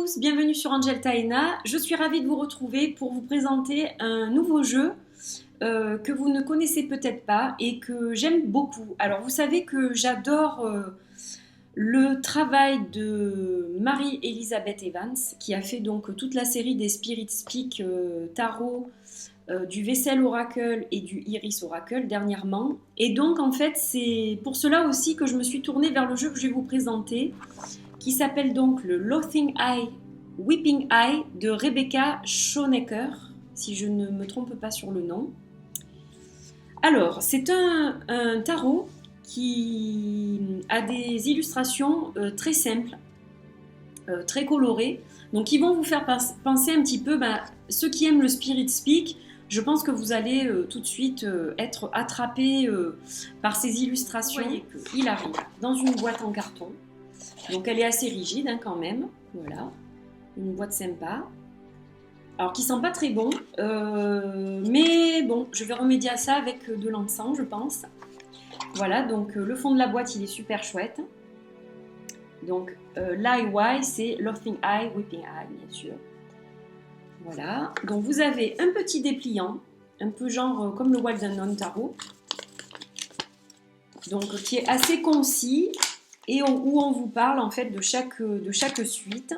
tous, bienvenue sur Angel Taena. Je suis ravie de vous retrouver pour vous présenter un nouveau jeu que vous ne connaissez peut-être pas et que j'aime beaucoup. Alors vous savez que j'adore le travail de Marie-Elisabeth Evans qui a fait donc toute la série des Spirit Speak Tarot, du Vessel Oracle et du Iris Oracle dernièrement. Et donc en fait c'est pour cela aussi que je me suis tournée vers le jeu que je vais vous présenter, qui s'appelle donc le Loathing Eye, Weeping Eye de Rebecca Schonecker, si je ne me trompe pas sur le nom. Alors, c'est un tarot qui a des illustrations très simples, très colorées, donc qui vont vous faire penser un petit peu, ceux qui aiment le Spirit Speak, je pense que vous allez tout de suite être attrapé par ces illustrations. Vous voyez qu'il arrive dans une boîte en carton. Donc elle est assez rigide quand même, voilà, une boîte sympa. Alors qui sent pas très bon, mais bon, je vais remédier à ça avec de l'encens, je pense. Voilà, donc le fond de la boîte il est super chouette. Donc l'IY c'est Loathing Eye, Weeping Eye bien sûr. Voilà, donc vous avez un petit dépliant, un peu genre comme le Wild Unknown Tarot, donc qui est assez concis. Et où on vous parle en fait de chaque suite.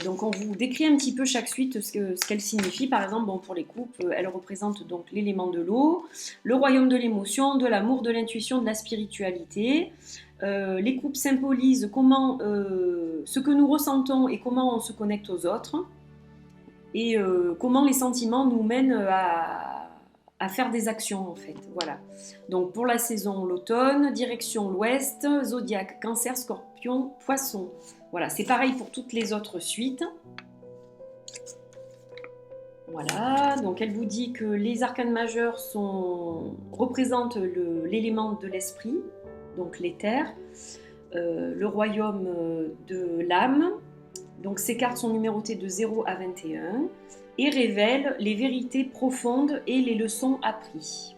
Donc on vous décrit un petit peu chaque suite, ce qu'elle signifie. Par exemple, bon, pour les coupes, elle représente donc l'élément de l'eau, le royaume de l'émotion, de l'amour, de l'intuition, de la spiritualité. Les coupes symbolisent comment, ce que nous ressentons et comment on se connecte aux autres. Et comment les sentiments nous mènent à faire des actions en fait, voilà. Donc pour la saison, l'automne, direction l'ouest, zodiaque, cancer, scorpion, poisson. Voilà, c'est pareil pour toutes les autres suites. Voilà, donc elle vous dit que les arcanes majeurs représentent l'élément de l'esprit, donc l'éther, le royaume de l'âme. Donc ces cartes sont numérotées de 0 à 21 et révèlent les vérités profondes et les leçons apprises.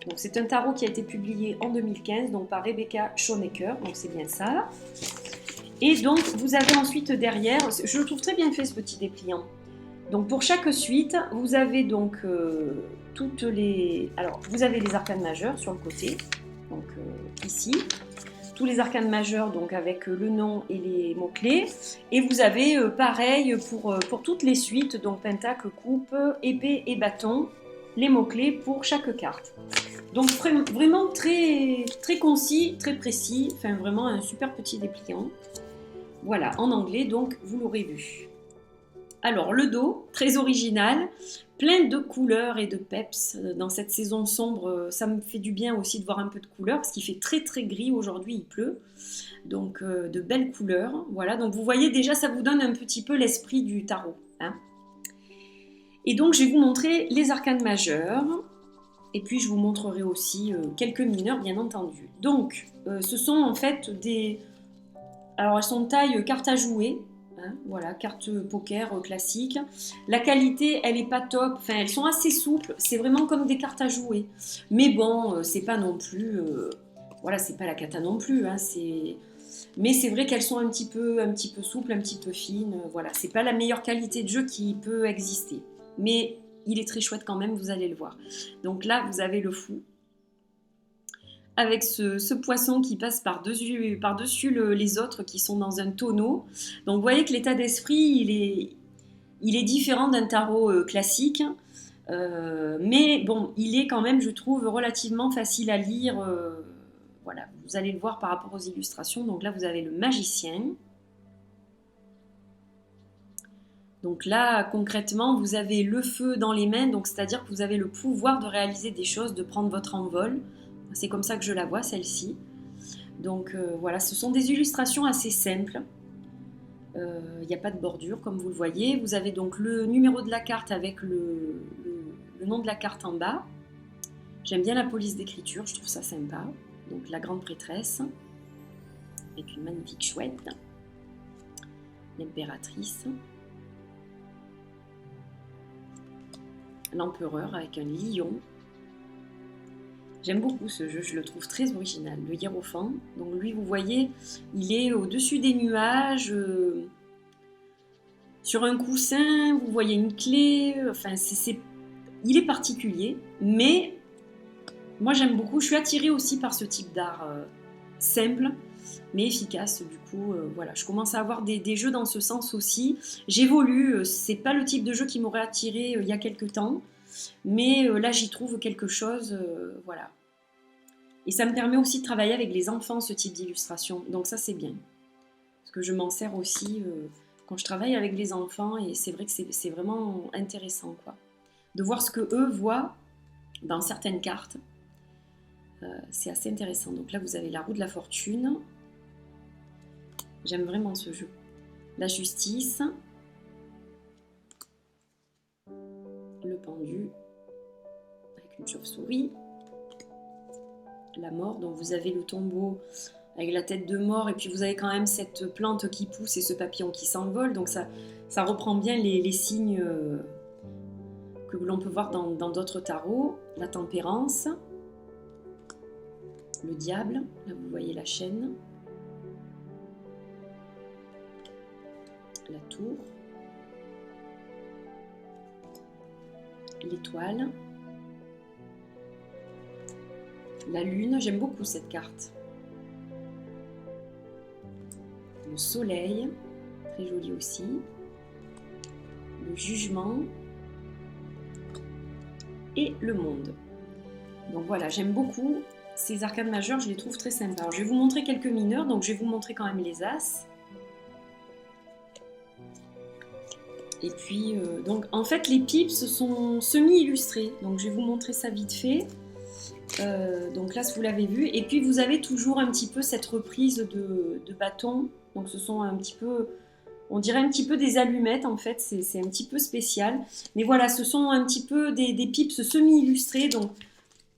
Donc c'est un tarot qui a été publié en 2015 donc par Rebecca Schonecker, donc c'est bien ça. Et donc vous avez ensuite derrière, je le trouve très bien fait ce petit dépliant. Donc pour chaque suite, vous avez donc vous avez les arcanes majeures sur le côté, donc ici. Tous les arcanes majeurs donc avec le nom et les mots-clés. Et vous avez pareil pour toutes les suites, donc pentacle, coupe, épée et bâton, les mots-clés pour chaque carte. Donc vraiment très, très concis, très précis, enfin vraiment un super petit dépliant. Voilà, en anglais, donc vous l'aurez vu. Alors le dos, très original, plein de couleurs et de peps dans cette saison sombre. Ça me fait du bien aussi de voir un peu de couleurs parce qu'il fait très très gris aujourd'hui, il pleut. Donc de belles couleurs. Voilà, donc vous voyez déjà ça vous donne un petit peu l'esprit du tarot. Hein. Et donc je vais vous montrer les arcanes majeurs. Et puis je vous montrerai aussi quelques mineurs bien entendu. Donc ce sont en fait alors elles sont de taille carte à jouer. Voilà, carte poker classique. La qualité, elle est pas top. Enfin, elles sont assez souples. C'est vraiment comme des cartes à jouer. Mais bon, c'est pas non plus. Voilà, c'est pas la cata non plus. Hein, mais c'est vrai qu'elles sont un petit peu souples, un petit peu fines. Voilà, c'est pas la meilleure qualité de jeu qui peut exister. Mais il est très chouette quand même. Vous allez le voir. Donc là, vous avez le fou. Avec ce poisson qui passe par-dessus les autres qui sont dans un tonneau. Donc vous voyez que l'état d'esprit, il est différent d'un tarot classique. Mais bon, il est quand même, je trouve, relativement facile à lire. Voilà, vous allez le voir par rapport aux illustrations. Donc là, vous avez le magicien. Donc là, concrètement, vous avez le feu dans les mains. Donc c'est-à-dire que vous avez le pouvoir de réaliser des choses, de prendre votre envol. C'est comme ça que je la vois, celle-ci. Donc voilà, ce sont des illustrations assez simples. Il n'y a pas de bordure, comme vous le voyez. Vous avez donc le numéro de la carte avec le nom de la carte en bas. J'aime bien la police d'écriture, je trouve ça sympa. Donc la grande prêtresse, avec une magnifique chouette. L'impératrice. L'empereur avec un lion. J'aime beaucoup ce jeu, je le trouve très original. Le hiérophant, donc lui vous voyez, il est au-dessus des nuages, Sur un coussin, vous voyez une clé, enfin il est particulier, mais moi j'aime beaucoup, je suis attirée aussi par ce type d'art simple, mais efficace. Du coup, voilà, je commence à avoir des jeux dans ce sens aussi. J'évolue, c'est pas le type de jeu qui m'aurait attiré il y a quelques temps, mais là j'y trouve quelque chose, voilà. Et ça me permet aussi de travailler avec les enfants, ce type d'illustration, donc ça c'est bien. Parce que je m'en sers aussi quand je travaille avec les enfants, et c'est vrai que c'est vraiment intéressant, quoi. De voir ce que eux voient dans certaines cartes. C'est assez intéressant. Donc là, vous avez la roue de la fortune. J'aime vraiment ce jeu. La justice. Le pendu. Avec une chauve-souris. La mort. Donc vous avez le tombeau avec la tête de mort. Et puis vous avez quand même cette plante qui pousse et ce papillon qui s'envole. Donc ça reprend bien les signes que l'on peut voir dans d'autres tarots. La tempérance. Le diable, là vous voyez la chaîne, la tour, l'étoile, la lune, j'aime beaucoup cette carte, le soleil, très joli aussi, le jugement et le monde. Donc voilà, j'aime beaucoup. Ces arcanes majeures, je les trouve très sympas. Alors, je vais vous montrer quelques mineurs, donc je vais vous montrer quand même les As. Et puis, donc en fait, les pips sont semi-illustrés. Donc, je vais vous montrer ça vite fait. Donc là, vous l'avez vu. Et puis, vous avez toujours un petit peu cette reprise de bâtons. Donc, ce sont un petit peu, on dirait un petit peu des allumettes, en fait. C'est un petit peu spécial. Mais voilà, ce sont un petit peu des pips semi-illustrés. Donc,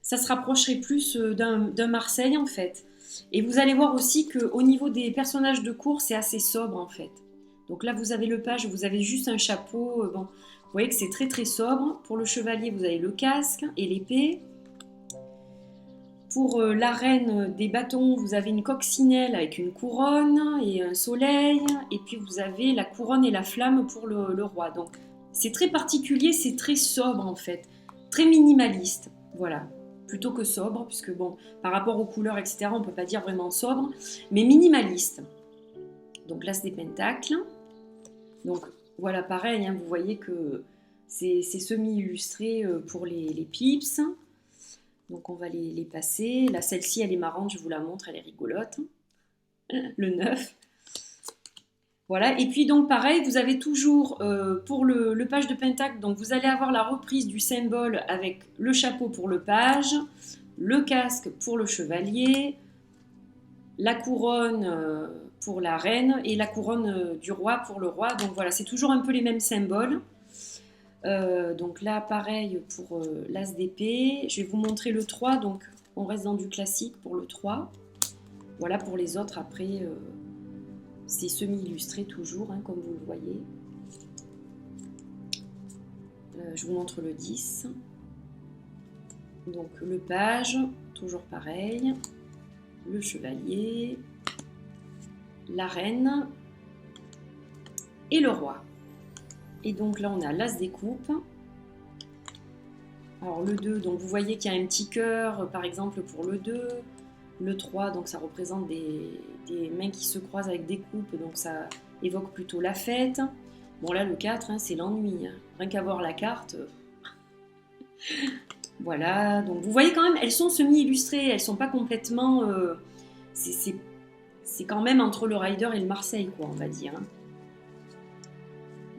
ça se rapprocherait plus d'un Marseille en fait. Et vous allez voir aussi qu'au niveau des personnages de cours, c'est assez sobre en fait. Donc là, vous avez le page, vous avez juste un chapeau. Bon, vous voyez que c'est très très sobre. Pour le chevalier, vous avez le casque et l'épée. Pour la reine des bâtons, vous avez une coccinelle avec une couronne et un soleil. Et puis vous avez la couronne et la flamme pour le roi. Donc c'est très particulier, c'est très sobre en fait. Très minimaliste. Voilà. Plutôt que sobre, puisque bon, par rapport aux couleurs, etc., on ne peut pas dire vraiment sobre, mais minimaliste. Donc l'as des pentacles. Donc voilà, pareil, hein, vous voyez que c'est semi-illustré pour les pips. Donc on va les passer. Là, celle-ci, elle est marrante, je vous la montre, elle est rigolote. Le 9. Voilà, et puis donc pareil, vous avez toujours pour le page de pentacle, donc vous allez avoir la reprise du symbole avec le chapeau pour le page, le casque pour le chevalier, la couronne pour la reine et la couronne du roi pour le roi. Donc voilà, c'est toujours un peu les mêmes symboles. Donc là, pareil pour l'as d'épée. Je vais vous montrer le 3, donc on reste dans du classique pour le 3. Voilà, pour les autres, après... c'est semi-illustré toujours, hein, comme vous le voyez. Je vous montre le 10. Donc le page, toujours pareil. Le chevalier. La reine. Et le roi. Et donc là, on a l'as des coupes. Alors le 2, donc vous voyez qu'il y a un petit cœur, par exemple, pour le 2. Le 3, donc ça représente des mains qui se croisent avec des coupes, donc ça évoque plutôt la fête. Bon là, le 4, hein, c'est l'ennui. Hein. Rien qu'à voir la carte. Voilà, donc vous voyez quand même, elles sont semi-illustrées, elles sont pas complètement... c'est quand même entre le Rider et le Marseille, quoi, on va dire. Hein.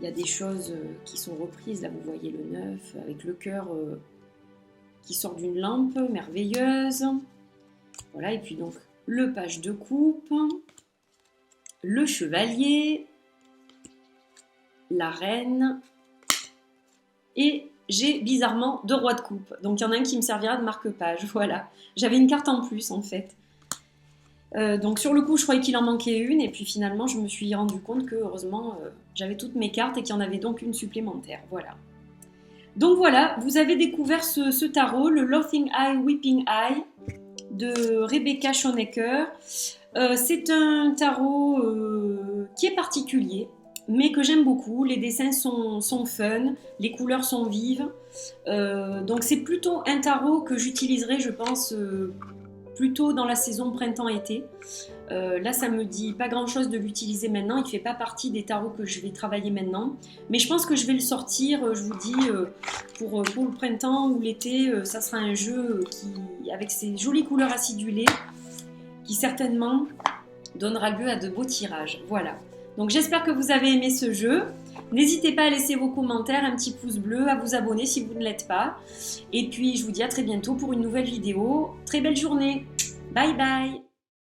Il y a des choses qui sont reprises, là vous voyez le 9, avec le cœur qui sort d'une lampe merveilleuse. Voilà, et puis donc le page de coupe, le chevalier, la reine, et j'ai bizarrement 2 rois de coupe. Donc il y en a un qui me servira de marque-page, voilà. J'avais une carte en plus en fait. Donc sur le coup, je croyais qu'il en manquait une, et puis finalement, je me suis rendu compte que heureusement, j'avais toutes mes cartes et qu'il y en avait donc une supplémentaire, voilà. Donc voilà, vous avez découvert ce tarot, le Laughing Eye, Weeping Eye, de Rebecca Schonecker. C'est un tarot qui est particulier. mais que j'aime beaucoup. Les dessins sont fun, les couleurs sont vives. Donc c'est plutôt un tarot que j'utiliserai, je pense, plutôt dans la saison printemps-été. Là, ça me dit pas grand-chose de l'utiliser maintenant. Il ne fait pas partie des tarots que je vais travailler maintenant. Mais je pense que je vais le sortir, je vous dis, pour le printemps ou l'été. Ça sera un jeu avec ses jolies couleurs acidulées qui certainement donnera lieu à de beaux tirages. Voilà. Donc j'espère que vous avez aimé ce jeu. N'hésitez pas à laisser vos commentaires, un petit pouce bleu, à vous abonner si vous ne l'êtes pas. Et puis je vous dis à très bientôt pour une nouvelle vidéo. Très belle journée. Bye bye.